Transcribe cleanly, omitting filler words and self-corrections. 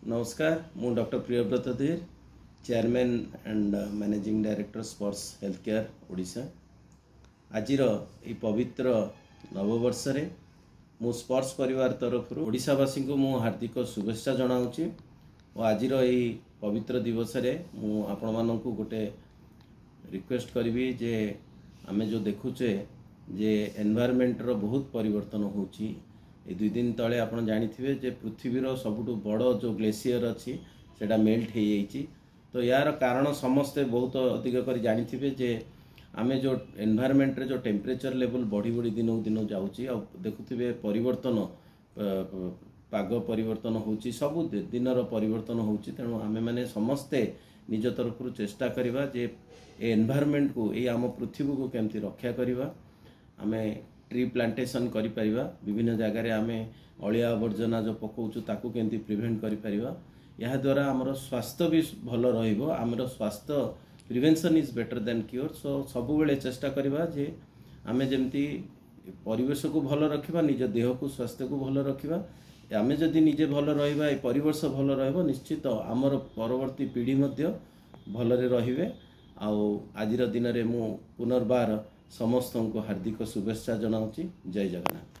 नमस्कार मु डॉक्टर प्रियव्रत धीर चेयरमैन एंड मैनेजिंग डायरेक्टर स्पर्श हेल्थ केयर ओडिशा। आज पवित्र नववर्ष रे मु स्पर्श परिवार तरफ ओडिशावासी को मु हार्दिक शुभेच्छा जनाऊँगी और आज पवित्र दिवस रे मु आपण मानकु गोटे रिक्वेस्ट करी जे आमे जो देखुचे जे एनवायरमेंट रो बहुत परिवर्तन होची। ए 2 दिन तले आप जानिथिबे जे पृथ्वीर सबुठु बड़ जो ग्लेशियर अच्छी सेटा मेल्ट हो जाइए। तो यार कारण समस्ते बहुत अधिक कर जानिथिबे जे आमे जो एनवायरमेंट रे जो टेम्परेचर लेवल बढ़ी बढ़ी दिन दिन जाउची और देखुथिबे परिवर्तन पाग परिवर्तन होची सब दिनर परिवर्तन होची। तेणु आमे माने समस्ते निज तरफ चेष्टा करिबा जे एनवायरमेंट को ए आम पृथ्वी को केमती रक्षा करिबा। आमे ट्री प्लांटेशन करि परिबा विभिन्न जगह रे आमे अलिया आवर्जना जो पकाउछु ताकू केमती प्रिवेंट करि परिबा। या द्वारा हमर स्वास्थ्य भी भल रहिबो। हमर स्वास्थ्य prevention is better than cure. So सब बेले चेष्टा करिबा जे आमे जेमती परिवेश को भल रखिबा निज देह को स्वास्थ्य को भल रखिबा। आमे जदि निजे भल रहिबा ए परिवेश भल रहइबो निश्चित हमर परवर्ती पीढ़ी मध्य भलरे रहिबे। आज दिन में मु पुनर्बार समस्त को हार्दिक शुभेच्छा जनाऊँगी। जय जगन्नाथ।